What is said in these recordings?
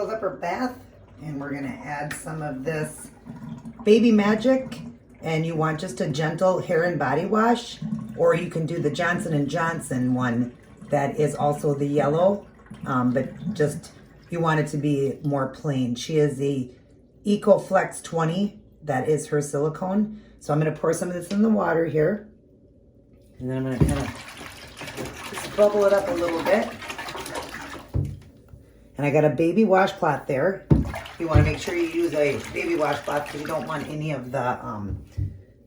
filled up her bath, and we're gonna add some of this Baby Magic. And you want just a gentle hair and body wash, or you can do the Johnson & Johnson one that is also the yellow, but just you want it to be more plain. She is the EcoFlex 20. That is her silicone. So I'm going to pour some of this in the water here. And then I'm going to kind of just bubble it up a little bit. And I got a baby washcloth there. You want to make sure you use a baby washcloth because you don't want any of the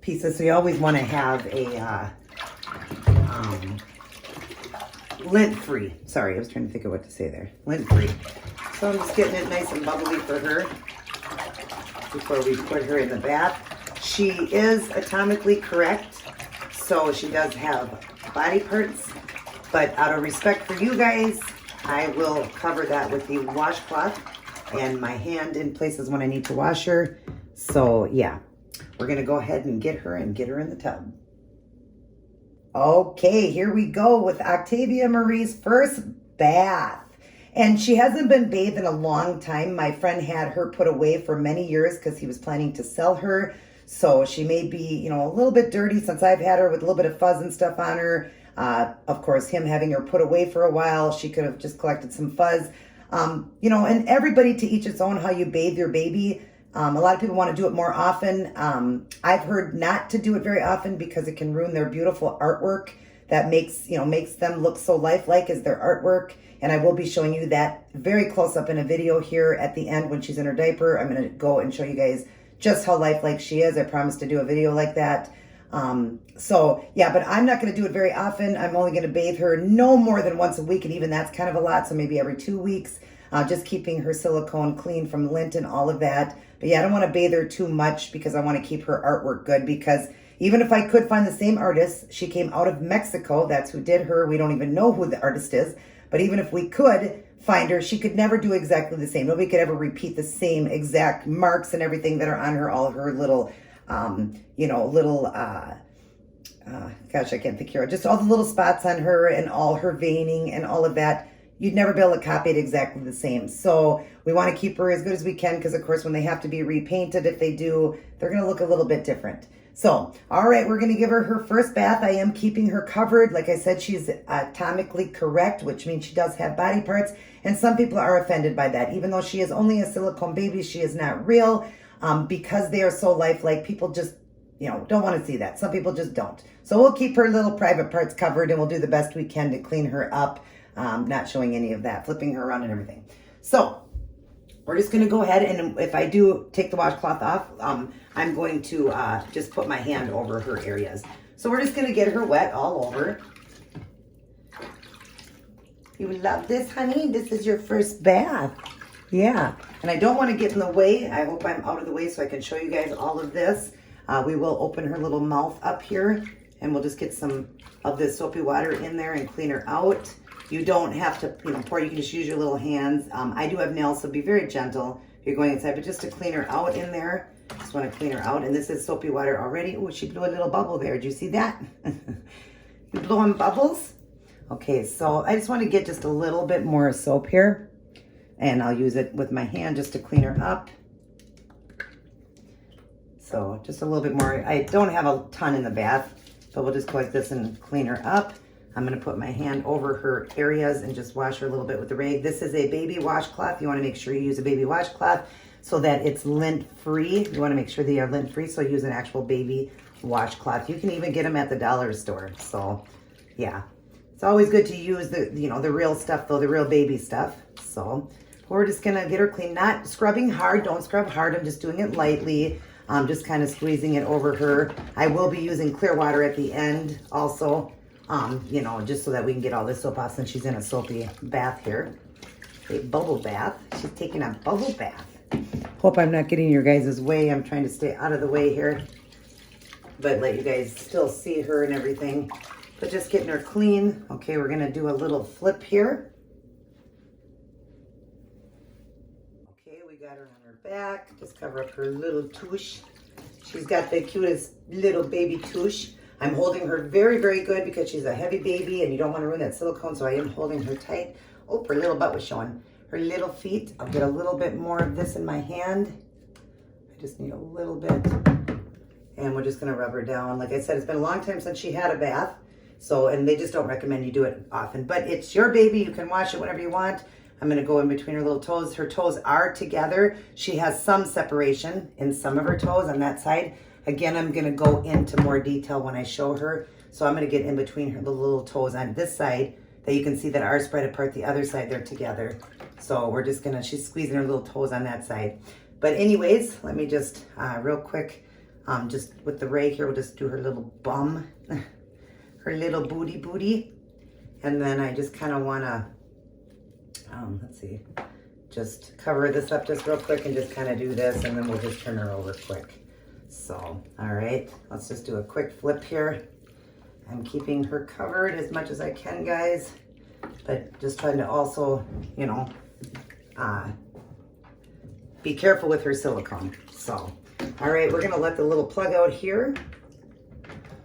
pieces. So you always want to have a lint-free. Sorry, I was trying to think of what to say there. Lint-free. So I'm just getting it nice and bubbly for her before we put her in the bath. She is atomically correct, so she does have body parts, but out of respect for you guys, I will cover that with the washcloth and my hand in places when I need to wash her. So yeah, we're gonna go ahead and get her in the tub. Okay, here we go with Octavia Marie's first bath. And she hasn't been bathed in a long time. My friend had her put away for many years because he was planning to sell her. So she may be, a little bit dirty since I've had her with a little bit of fuzz and stuff on her. Of course, him having her put away for a while, she could have just collected some fuzz. And everybody to each its own how you bathe your baby. A lot of people want to do it more often. I've heard not to do it very often because it can ruin their beautiful artwork that makes them look so lifelike as their artwork. And I will be showing you that very close up in a video here at the end when she's in her diaper. I'm going to go and show you guys just how lifelike she is. I promise to do a video like that. So yeah, but I'm not going to do it very often. I'm only going to bathe her no more than once a week. And even that's kind of a lot. So maybe every 2 weeks, just keeping her silicone clean from lint and all of that. But yeah, I don't want to bathe her too much because I want to keep her artwork good, because even if I could find the same artist, she came out of Mexico. That's who did her. We don't even know who the artist is. But even if we could find her, she could never do exactly the same. Nobody could ever repeat the same exact marks and everything that are on her, all of her little, gosh, I can't think here. Just all the little spots on her and all her veining and all of that. You'd never be able to copy it exactly the same. So we want to keep her as good as we can because, of course, when they have to be repainted, if they do, they're going to look a little bit different. So, all right, we're going to give her her first bath. I am keeping her covered. Like I said, she's atomically correct, which means she does have body parts. And some people are offended by that. Even though she is only a silicone baby, she is not real. Because they are so lifelike, people just, don't want to see that. Some people just don't. So we'll keep her little private parts covered and we'll do the best we can to clean her up. Not showing any of that, flipping her around and everything. So we're just going to go ahead, and if I do take the washcloth off, I'm going to just put my hand over her areas. So we're just going to get her wet all over. You love this, honey? This is your first bath. Yeah. And I don't want to get in the way. I hope I'm out of the way so I can show you guys all of this. We will open her little mouth up here, and we'll just get some of this soapy water in there and clean her out. You don't have to, pour. You can just use your little hands. I do have nails, so be very gentle if you're going inside. But just to clean her out in there, just want to clean her out. And this is soapy water already. Oh, she blew a little bubble there. Did you see that? You blowing bubbles? Okay, so I just want to get just a little bit more soap here. And I'll use it with my hand just to clean her up. So just a little bit more. I don't have a ton in the bath, so we'll just go like this and clean her up. I'm going to put my hand over her areas and just wash her a little bit with the rag. This is a baby washcloth. You want to make sure you use a baby washcloth so that it's lint-free. You want to make sure they are lint-free, so use an actual baby washcloth. You can even get them at the dollar store. So, yeah. It's always good to use the real stuff, though, the real baby stuff. So, we're just going to get her clean. Not scrubbing hard. Don't scrub hard. I'm just doing it lightly. Just kind of squeezing it over her. I will be using clear water at the end also. Just so that we can get all this soap off since she's in a soapy bath here. A bubble bath. She's taking a bubble bath. Hope I'm not getting your guys' way. I'm trying to stay out of the way here, but let you guys still see her and everything. But just getting her clean. Okay, we're going to do a little flip here. Okay, we got her on her back. Just cover up her little tush. She's got the cutest little baby tush. I'm holding her very, very good because she's a heavy baby and you don't want to ruin that silicone, so I am holding her tight. Oh, her little butt was showing. her little feet. I'll get a little bit more of this in my hand. I just need a little bit. And we're just gonna rub her down. Like I said, it's been a long time since she had a bath. So, and they just don't recommend you do it often. But it's your baby, you can wash it whenever you want. I'm gonna go in between her little toes. Her toes are together. She has some separation in some of her toes on that side. Again, I'm gonna go into more detail when I show her. So I'm gonna get in between her little toes on this side that you can see that are spread apart. The other side, they're together. So we're just gonna, she's squeezing her little toes on that side. But anyways, let me just real quick, just with the rake here, we'll just do her little bum, her little booty. And then I just kind of wanna, let's see, just cover this up just real quick and just kind of do this, and then we'll just turn her over quick. So, all right, let's just do a quick flip here. I'm keeping her covered as much as I can, guys, but just trying to also, you know, be careful with her silicone. So, all right, we're gonna let the little plug out here.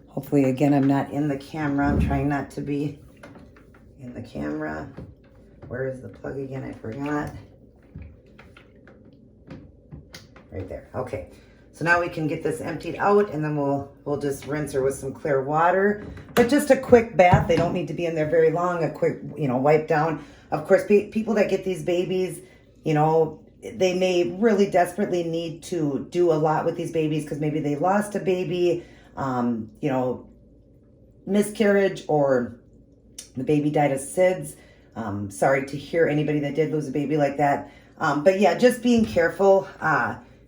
Hopefully, again, I'm not in the camera. I'm trying not to be in the camera. Where is the plug again? I forgot. Right there. Okay. So now we can get this emptied out, and then we'll just rinse her with some clear water. But just a quick bath. They don't need to be in there very long. A quick, you know, wipe down. Of course, people that get these babies, you know, they may really desperately need to do a lot with these babies because maybe they lost a baby, you know, miscarriage, or the baby died of SIDS. Sorry to hear anybody that did lose a baby like that. But yeah, just being careful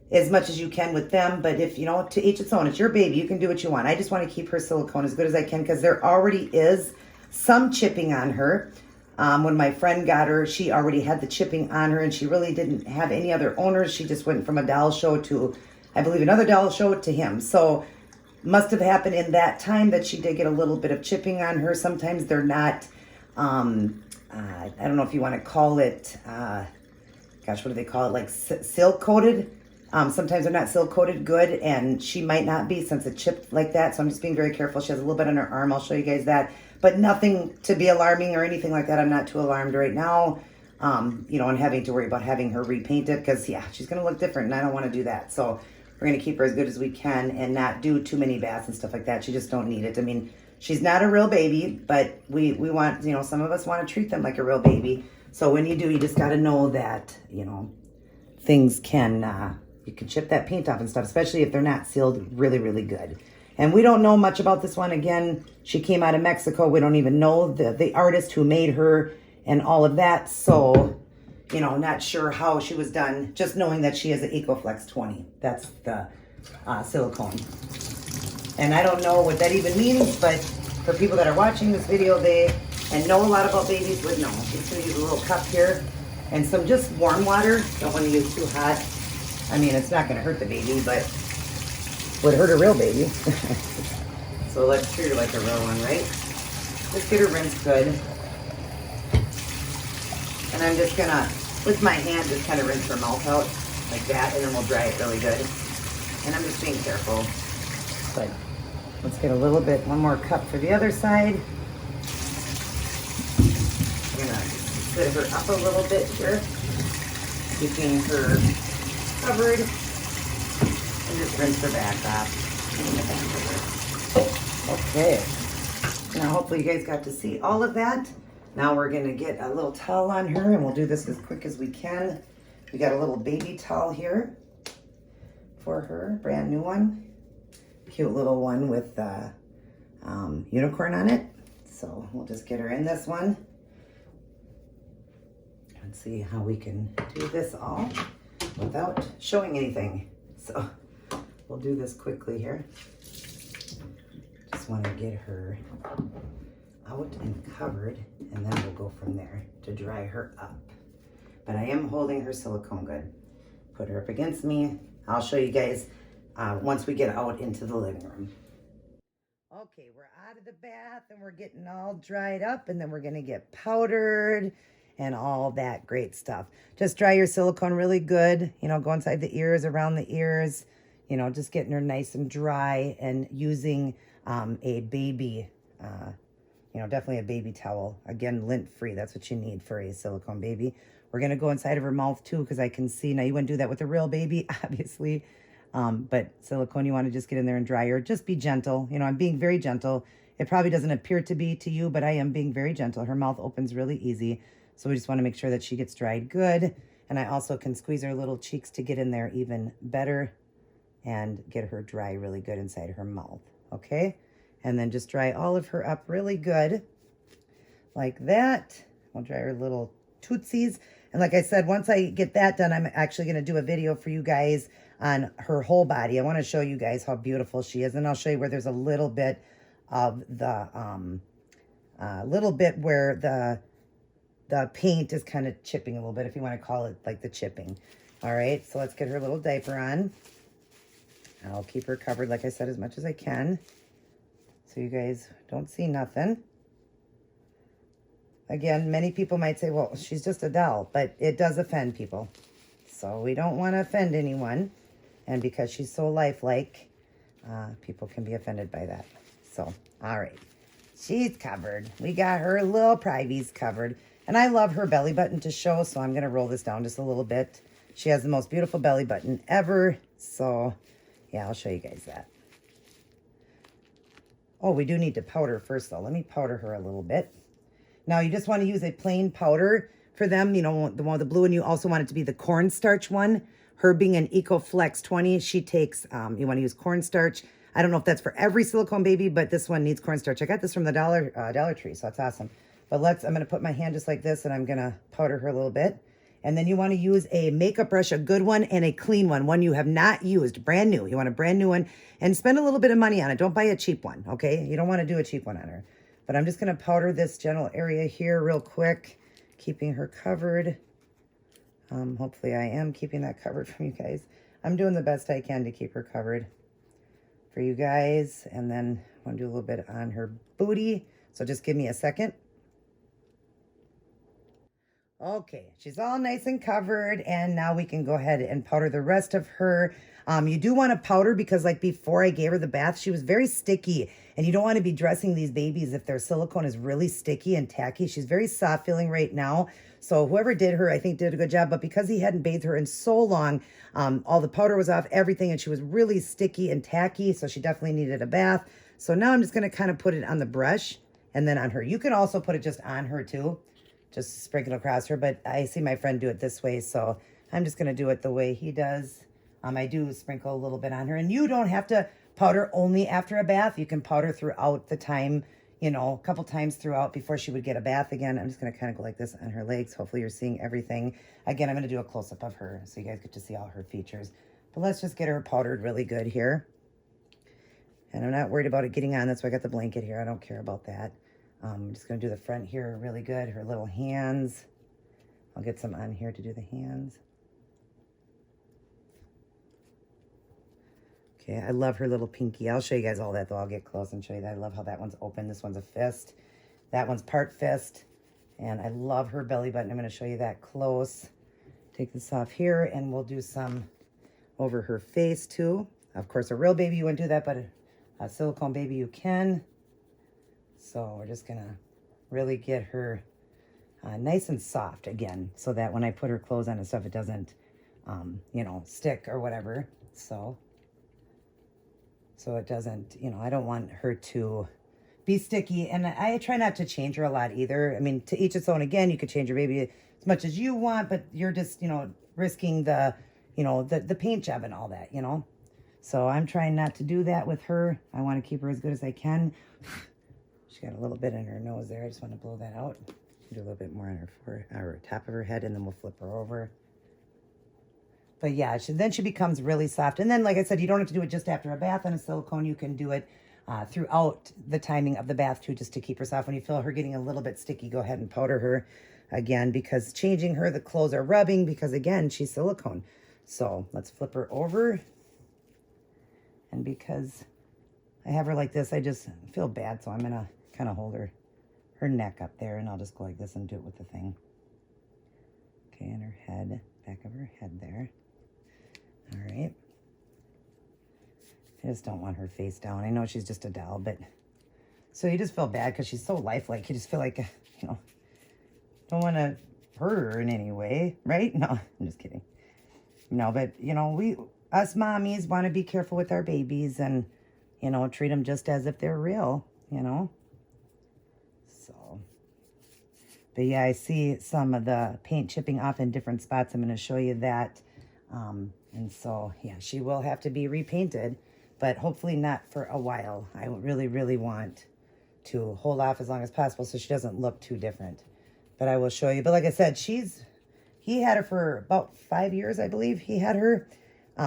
as much as you can with them. But if, you know, to each its own, it's your baby. You can do what you want. I just want to keep her silicone as good as I can because there already is some chipping on her. When my friend got her, she already had the chipping on her, and she really didn't have any other owners. She just went from a doll show to, I believe, another doll show to him. So must have happened in that time that she did get a little bit of chipping on her. Sometimes they're not, I don't know if you want to call it, gosh, what do they call it? Like silk coated. Sometimes they're not silk coated good, and she might not be since it chipped like that. So I'm just being very careful. She has a little bit on her arm. I'll show you guys that, but nothing to be alarming or anything like that. I'm not too alarmed right now, you know, and having to worry about having her repainted because, yeah, she's going to look different, and I don't want to do that. So we're going to keep her as good as we can and not do too many baths and stuff like that. She just don't need it. I mean, she's not a real baby, but we want, you know, some of us want to treat them like a real baby. So when you do, you just got to know that, you know, things can, you can chip that paint off and stuff, especially if they're not sealed really, really good. And we don't know much about this one. Again, she came out of Mexico. We don't even know the artist who made her and all of that. So, you know, not sure how she was done. Just knowing that she is an EcoFlex 20. That's the silicone. And I don't know what that even means, but for people that are watching this video, and know a lot about babies would know. Just gonna use a little cup here and some just warm water. Don't want to use too hot. I mean, it's not gonna hurt the baby, but would hurt a real baby. So let's treat her like a real one, right? Just get her rinsed good. And I'm just gonna, with my hand, just kind of rinse her mouth out like that, and then we'll dry it really good. And I'm just being careful. But let's get a little bit, one more cup for the other side. I'm gonna sit her up a little bit here, keeping her covered, and just rinse her back off. Okay. Now hopefully you guys got to see all of that. Now we're gonna get a little towel on her, and we'll do this as quick as we can. We got a little baby towel here for her, brand new one. Cute little one with unicorn on it. So we'll just get her in this one and see how we can do this all without showing anything. So we'll do this quickly here. Just want to get her out and covered, and then we'll go from there to dry her up. But I am holding her silicone good. Put her up against me. I'll show you guys once we get out into the living room. Okay, we're out of the bath and we're getting all dried up, and then we're gonna get powdered and all that great stuff. Just dry your silicone really good, you know, go inside the ears, around the ears, you know, just getting her nice and dry, and using a baby, you know, definitely a baby towel. Again, lint free, that's what you need for a silicone baby. We're going to go inside of her mouth too, because I can see. Now, you wouldn't do that with a real baby, obviously. But silicone, you want to just get in there and dry her. Just be gentle. You know, I'm being very gentle. It probably doesn't appear to be to you, but I am being very gentle. Her mouth opens really easy. So we just want to make sure that she gets dried good. And I also can squeeze her little cheeks to get in there even better and get her dry really good inside her mouth. Okay? And then just dry all of her up really good. Like that. We'll dry her little tootsies. And like I said, once I get that done, I'm actually going to do a video for you guys on her whole body. I want to show you guys how beautiful she is. And I'll show you where there's a little bit of the, where the paint is kind of chipping a little bit, if you want to call it like the chipping. All right, so let's get her little diaper on. I'll keep her covered, like I said, as much as I can, so you guys don't see nothing. Again, many people might say, well, she's just a doll, but it does offend people. So we don't want to offend anyone. And because she's so lifelike, people can be offended by that. So, all right. She's covered. We got her little privies covered. And I love her belly button to show, so I'm going to roll this down just a little bit. She has the most beautiful belly button ever. So, yeah, I'll show you guys that. Oh, we do need to powder first, though. Let me powder her a little bit. Now, you just want to use a plain powder for them. You know, the one with the blue, and you also want it to be the cornstarch one. Her being an EcoFlex 20, she takes, you want to use cornstarch. I don't know if that's for every silicone baby, but this one needs cornstarch. I got this from the Dollar Tree, so that's awesome. But I'm going to put my hand just like this, and I'm going to powder her a little bit. And then you want to use a makeup brush, a good one and a clean one you have not used, brand new. You want a brand new one, and spend a little bit of money on it. Don't buy a cheap one, okay? You don't want to do a cheap one on her. But I'm just going to powder this general area here real quick, keeping her covered. Hopefully I am keeping that covered from you guys. I'm doing the best I can to keep her covered for you guys. And then I want to do a little bit on her booty. So just give me a second. Okay, she's all nice and covered. And now we can go ahead and powder the rest of her. You do want to powder because, like, before I gave her the bath, she was very sticky. And you don't want to be dressing these babies if their silicone is really sticky and tacky. She's very soft feeling right now. So whoever did her, I think, did a good job. But because he hadn't bathed her in so long, all the powder was off, everything. And she was really sticky and tacky. So she definitely needed a bath. So now I'm just going to kind of put it on the brush and then on her. You can also put it just on her too. Just sprinkle across her. But I see my friend do it this way. So I'm just going to do it the way he does. I do sprinkle a little bit on her. And you don't have to powder only after a bath. You can powder throughout the time, you know, a couple times throughout before she would get a bath again. I'm just going to kind of go like this on her legs. Hopefully you're seeing everything. Again, I'm going to do a close-up of her so you guys get to see all her features. But let's just get her powdered really good here. And I'm not worried about it getting on. That's why I got the blanket here. I don't care about that. I'm just going to do the front here really good. Her little hands. I'll get some on here to do the hands. Okay, I love her little pinky. I'll show you guys all that, though. I'll get close and show you that. I love how that one's open. This one's a fist. That one's part fist. And I love her belly button. I'm going to show you that close. Take this off here, and we'll do some over her face, too. Of course, a real baby, you wouldn't do that, but a silicone baby, you can. So we're just going to really get her nice and soft again, so that when I put her clothes on and stuff, it doesn't, you know, stick or whatever. So it doesn't, you know, I don't want her to be sticky. And I try not to change her a lot either. I mean, to each its own. Again, you could change your baby as much as you want, but you're just, you know, risking the, you know, the paint job and all that, you know. So I'm trying not to do that with her. I want to keep her as good as I can. She got a little bit in her nose there. I just want to blow that out. Do a little bit more on her top of her head, and then we'll flip her over. But yeah, then she becomes really soft. And then, like I said, you don't have to do it just after a bath on a silicone. You can do it throughout the timing of the bath too, just to keep her soft. When you feel her getting a little bit sticky, go ahead and powder her again, because changing her, the clothes are rubbing, because again, she's silicone. So let's flip her over. And because I have her like this, I just feel bad. So I'm going to kind of hold her neck up there, and I'll just go like this and do it with the thing. Okay, and her head, back of her head there. All right. I just don't want her face down. I know she's just a doll, but so you just feel bad because she's so lifelike. You just feel like, you know, don't want to her in any way, right? No, I'm just kidding. No, but, you know, us mommies want to be careful with our babies and, you know, treat them just as if they're real, you know? So, but yeah, I see some of the paint chipping off in different spots. I'm going to show you that. And so, yeah, she will have to be repainted, but hopefully not for a while. I really, really want to hold off as long as possible so she doesn't look too different. But I will show you. But like I said, he had her for about 5 years, I believe. He had her,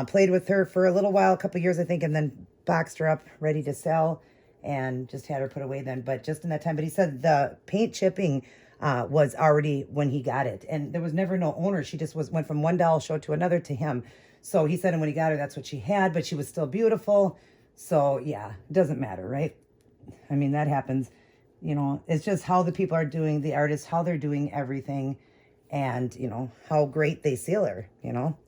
played with her for a little while, a couple years, I think, and then boxed her up, ready to sell, and just had her put away then. But just in that time, but he said the paint chipping was already when he got it. And there was never no owner. She just went from one doll show to another to him. So he said, and when he got her, that's what she had, but she was still beautiful. So yeah, it doesn't matter, right? I mean, that happens. You know, it's just how the people are doing, the artists, how they're doing everything, and, you know, how great they seal her, you know.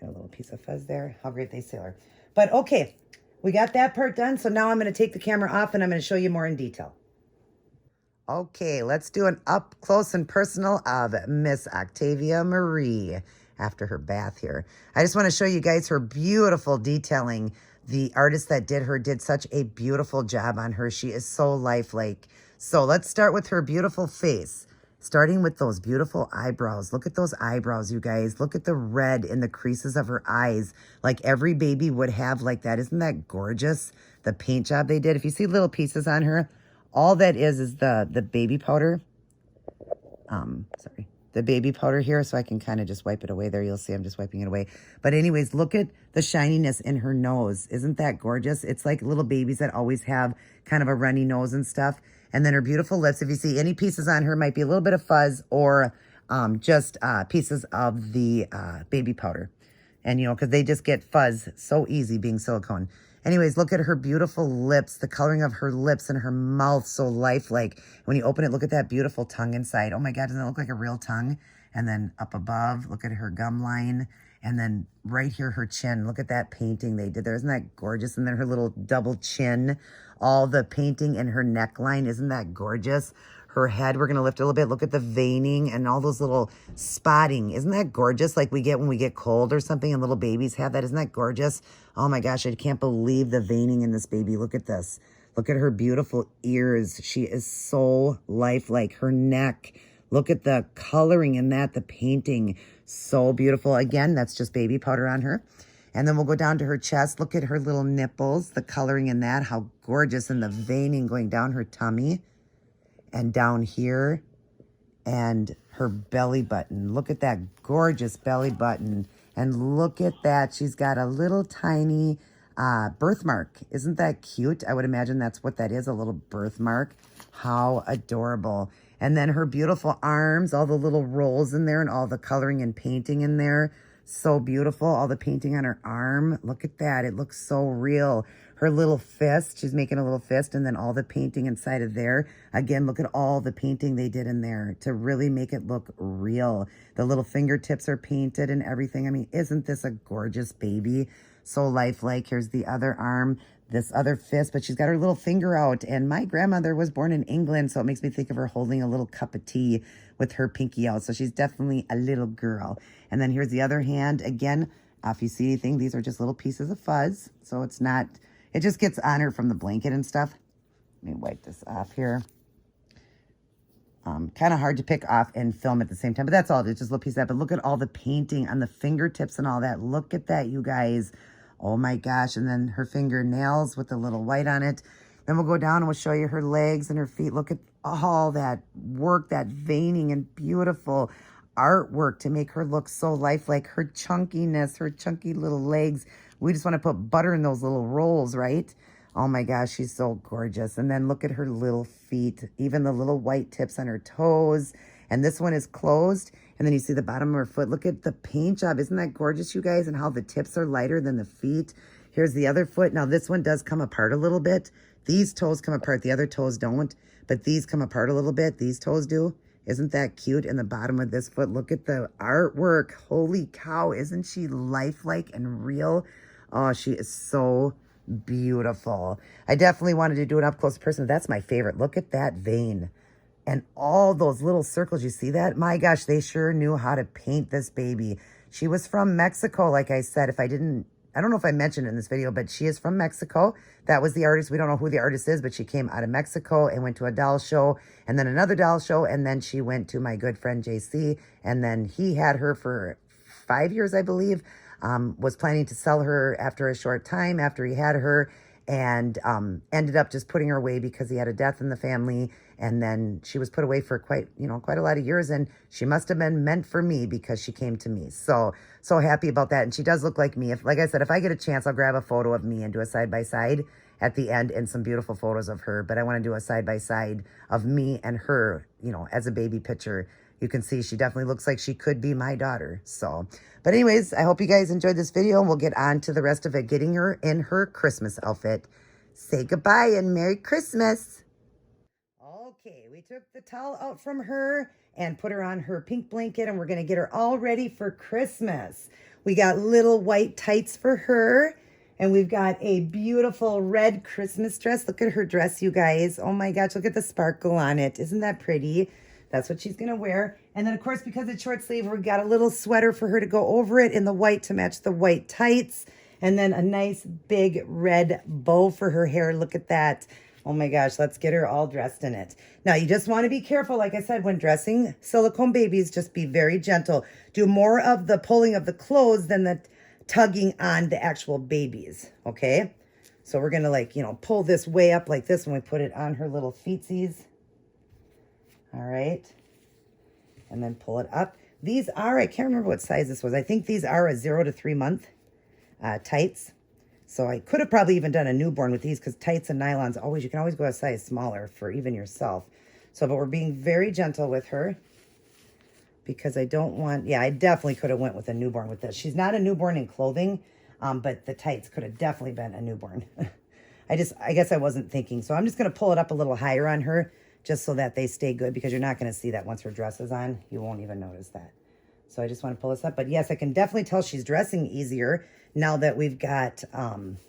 Got a little piece of fuzz there. How great they seal her. But okay, we got that part done. So now I'm going to take the camera off and I'm going to show you more in detail. Okay, let's do an up close and personal of Miss Octavia Marie after her bath here. I just want to show you guys her beautiful detailing. The artist that did her did such a beautiful job on her. She is so lifelike. So let's start with her beautiful face, starting with those beautiful eyebrows. Look at those eyebrows, you guys. Look at the red in the creases of her eyes, like every baby would have like that. Isn't that gorgeous? The paint job they did. If you see little pieces on her, all that is the baby powder. Sorry. The baby powder here, so I can kind of just wipe it away there. You'll see I'm just wiping it away. But anyways, look at the shininess in her nose. Isn't that gorgeous? It's like little babies that always have kind of a runny nose and stuff. And then her beautiful lips. If you see any pieces on her, might be a little bit of fuzz or just pieces of the baby powder. And, you know, because they just get fuzz so easy being silicone. Anyways, look at her beautiful lips, the coloring of her lips and her mouth, so lifelike. When you open it, look at that beautiful tongue inside. Oh my God, doesn't it look like a real tongue? And then up above, look at her gum line. And then right here, her chin. Look at that painting they did there. Isn't that gorgeous? And then her little double chin, all the painting in her neckline. Isn't that gorgeous? Her head, we're going to lift a little bit. Look at the veining and all those little spotting. Isn't that gorgeous? Like we get when we get cold or something and little babies have that. Isn't that gorgeous? Oh my gosh, I can't believe the veining in this baby. Look at this. Look at her beautiful ears. She is so lifelike. Her neck. Look at the coloring in that, the painting. So beautiful. Again, that's just baby powder on her. And then we'll go down to her chest. Look at her little nipples, the coloring in that. How gorgeous. And the veining going down her tummy. And down here, and her belly button. Look at that gorgeous belly button. And look at that. She's got a little tiny birthmark. Isn't that cute? I would imagine that's what that is, a little birthmark. How adorable. And then her beautiful arms, all the little rolls in there and all the coloring and painting in there. So beautiful. All the painting on her arm. Look at that. It looks so real. Her little fist, she's making a little fist, and then all the painting inside of there. Again, look at all the painting they did in there to really make it look real. The little fingertips are painted and everything. I mean, isn't this a gorgeous baby? So lifelike. Here's the other arm, this other fist, but she's got her little finger out. And my grandmother was born in England, so it makes me think of her holding a little cup of tea with her pinky out. So she's definitely a little girl. And then here's the other hand. Again, if you see anything, these are just little pieces of fuzz. So it's not... It just gets on her from the blanket and stuff. Let me wipe this off here. Kind of hard to pick off and film at the same time, but that's all. It's just a little piece of that. But look at all the painting on the fingertips and all that. Look at that, you guys. Oh my gosh. And then her fingernails with the little white on it. Then we'll go down and we'll show you her legs and her feet. Look at all that work, that veining and beautiful artwork to make her look so lifelike. Her chunkiness, her chunky little legs. We just want to put butter in those little rolls, right? Oh my gosh, she's so gorgeous. And then look at her little feet, even the little white tips on her toes. And this one is closed. And then you see the bottom of her foot. Look at the paint job. Isn't that gorgeous, you guys? And how the tips are lighter than the feet. Here's the other foot. Now this one does come apart a little bit. These toes come apart. The other toes don't. But these come apart a little bit. These toes do. Isn't that cute? In the bottom of this foot, look at the artwork. Holy cow, isn't she lifelike and real? Oh, she is so beautiful. I definitely wanted to do an up-close person. That's my favorite. Look at that vein. And all those little circles, you see that? My gosh, they sure knew how to paint this baby. She was from Mexico, like I said. I don't know if I mentioned it in this video, but she is from Mexico. That was the artist. We don't know who the artist is, but she came out of Mexico and went to a doll show and then another doll show. And then she went to my good friend JC. And then he had her for 5 years, I believe. Was planning to sell her after a short time after he had her, and ended up just putting her away because he had a death in the family. And then she was put away for quite a lot of years, and she must have been meant for me because she came to me. So happy about that. And she does look like me. Like I said, if I get a chance, I'll grab a photo of me and do a side-by-side at the end and some beautiful photos of her. But I want to do a side-by-side of me and her, as a baby picture. You can see she definitely looks like she could be my daughter. So, but anyways, I hope you guys enjoyed this video, and we'll get on to the rest of it, getting her in her Christmas outfit. Say goodbye and Merry Christmas. Okay, we took the towel out from her and put her on her pink blanket, and we're going to get her all ready for Christmas. We got little white tights for her, and we've got a beautiful red Christmas dress. Look at her dress, you guys. Oh my gosh, look at the sparkle on it. Isn't that pretty? That's what she's going to wear. And then, of course, because it's short sleeve, we got a little sweater for her to go over it in the white to match the white tights. And then a nice big red bow for her hair. Look at that. Oh my gosh, let's get her all dressed in it. Now, you just want to be careful, like I said, when dressing silicone babies, just be very gentle. Do more of the pulling of the clothes than the tugging on the actual babies, okay? So we're going to, pull this way up like this when we put it on her little feetsies. All right. And then pull it up. These are, I can't remember what size this was. I think these are a 0 to 3 month tights. So I could have probably even done a newborn with these, because tights and nylons, you can always go a size smaller for even yourself. So, but we're being very gentle with her, because I don't want, I definitely could have went with a newborn with this. She's not a newborn in clothing, but the tights could have definitely been a newborn. I guess I wasn't thinking. So I'm just going to pull it up a little higher on her, just so that they stay good, because you're not going to see that once her dress is on. You won't even notice that. So I just want to pull this up. But yes, I can definitely tell she's dressing easier now that we've got the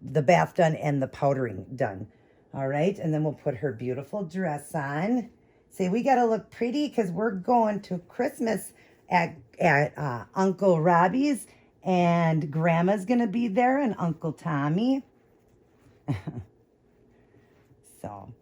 bath done and the powdering done. All right, and then we'll put her beautiful dress on. Say, we got to look pretty because we're going to Christmas at Uncle Robbie's, and Grandma's going to be there, and Uncle Tommy. So,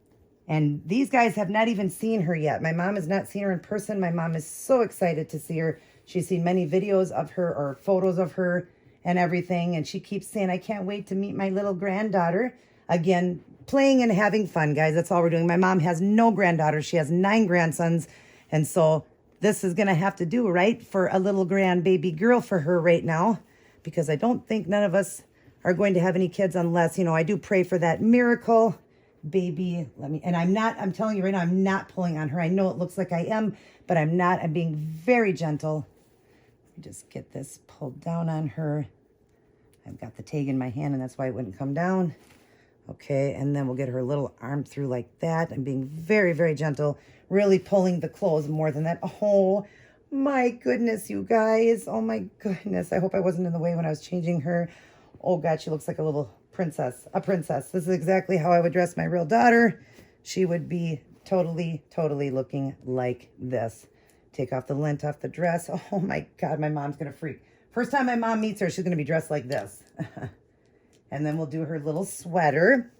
and these guys have not even seen her yet. My mom has not seen her in person. My mom is so excited to see her. She's seen many videos of her or photos of her and everything. And she keeps saying, I can't wait to meet my little granddaughter. Again, playing and having fun, guys. That's all we're doing. My mom has no granddaughters. She has 9 grandsons. And so this is going to have to do, right, for a little grandbaby girl for her right now. Because I don't think none of us are going to have any kids unless, I do pray for that miracle baby. I'm telling you right now, I'm not pulling on her. I know it looks like I am, but I'm not. I'm being very gentle. Just get this pulled down on her. I've got the tag in my hand, and that's why it wouldn't come down. Okay, and then we'll get her little arm through like that. I'm being very, very gentle, really pulling the clothes more than that. Oh my goodness, you guys. Oh my goodness. I hope I wasn't in the way when I was changing her. Oh God, she looks like a little princess, a princess. This is exactly how I would dress my real daughter. She would be totally, totally looking like this. Take off the lint off the dress. Oh my God, my mom's going to freak. First time my mom meets her, she's going to be dressed like this. And then we'll do her little sweater.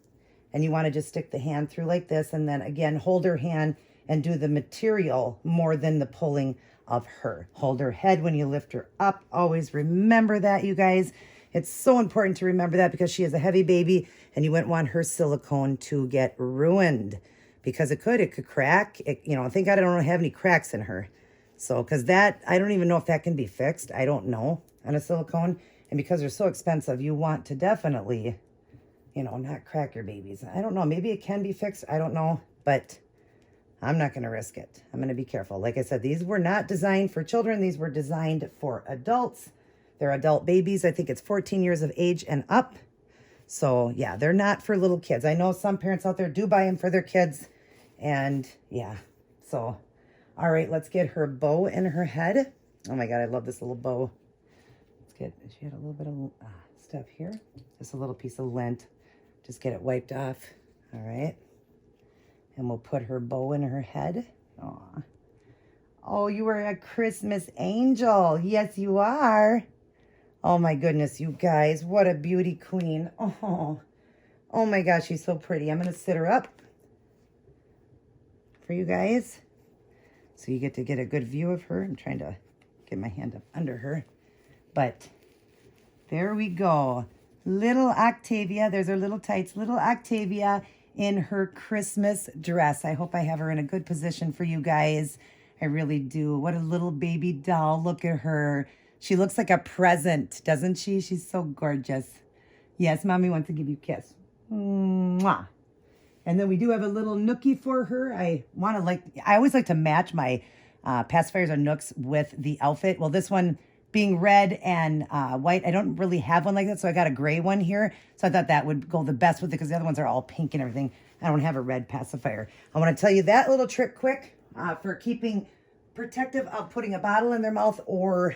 And you want to just stick the hand through like this. And then again, hold her hand and do the material more than the pulling of her. Hold her head when you lift her up. Always remember that, you guys. It's so important to remember that, because she is a heavy baby and you wouldn't want her silicone to get ruined, because it could crack. Thank God I don't have any cracks in her. So, because that, I don't even know if that can be fixed. I don't know on a silicone. And because they're so expensive, you want to definitely, not crack your babies. I don't know. Maybe it can be fixed. I don't know. But I'm not going to risk it. I'm going to be careful. Like I said, these were not designed for children. These were designed for adults. They're adult babies. I think it's 14 years of age and up. So, yeah, they're not for little kids. I know some parents out there do buy them for their kids. And, yeah. So, all right, let's get her bow in her head. Oh, my God, I love this little bow. She had a little bit of stuff here. Just a little piece of lint. Just get it wiped off. All right. And we'll put her bow in her head. Aw. Oh, you are a Christmas angel. Yes, you are. Oh, my goodness, you guys. What a beauty queen. Oh my gosh, she's so pretty. I'm going to sit her up for you guys so you get to get a good view of her. I'm trying to get my hand up under her. But there we go. Little Octavia. There's her little tights. Little Octavia in her Christmas dress. I hope I have her in a good position for you guys. I really do. What a little baby doll. Look at her. She looks like a present, doesn't she? She's so gorgeous. Yes, Mommy wants to give you a kiss. Mwah. And then we do have a little nookie for her. I always like to match my pacifiers or nooks with the outfit. Well, this one being red and white, I don't really have one like that, so I got a gray one here. So I thought that would go the best with it because the other ones are all pink and everything. I don't have a red pacifier. I want to tell you that little trick quick for keeping protective of putting a bottle in their mouth or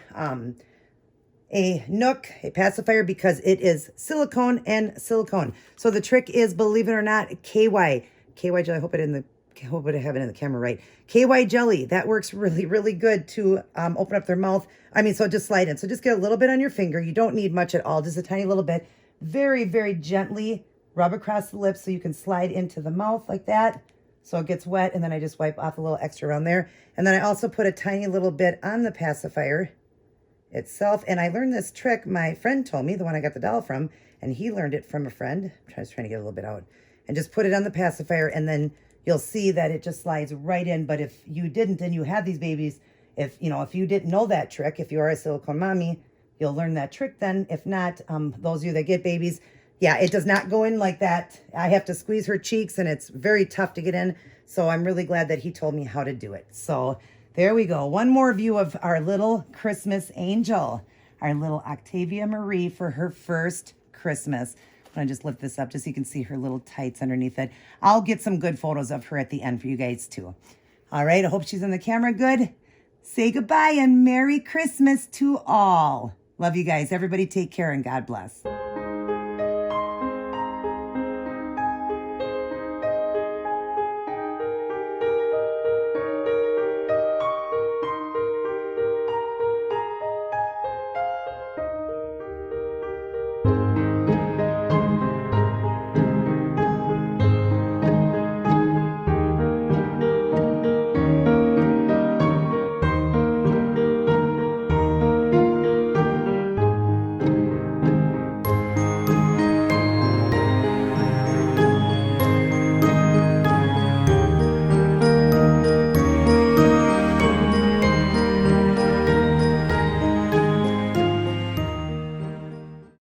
a nook, a pacifier, because it is silicone and silicone. So the trick is, believe it or not, KY jelly. I hope I have it in the camera right. KY jelly, that works really, really good to open up their mouth. So just slide in. So just get a little bit on your finger. You don't need much at all, just a tiny little bit. Very, very gently rub across the lips so you can slide into the mouth like that. So it gets wet, and then I just wipe off a little extra around there. And then I also put a tiny little bit on the pacifier itself. And I learned this trick, my friend told me, the one I got the doll from, and he learned it from a friend. I was trying to get a little bit out. And just put it on the pacifier, and then you'll see that it just slides right in. But if you didn't and you have these babies, if you didn't know that trick, if you are a silicone mommy, you'll learn that trick then. If not, those of you that get babies, yeah, it does not go in like that. I have to squeeze her cheeks, and it's very tough to get in. So I'm really glad that he told me how to do it. So there we go. One more view of our little Christmas angel, our little Octavia Marie for her first Christmas. I'm going to just lift this up just so you can see her little tights underneath it. I'll get some good photos of her at the end for you guys too. All right, I hope she's in the camera good. Say goodbye and Merry Christmas to all. Love you guys. Everybody take care and God bless.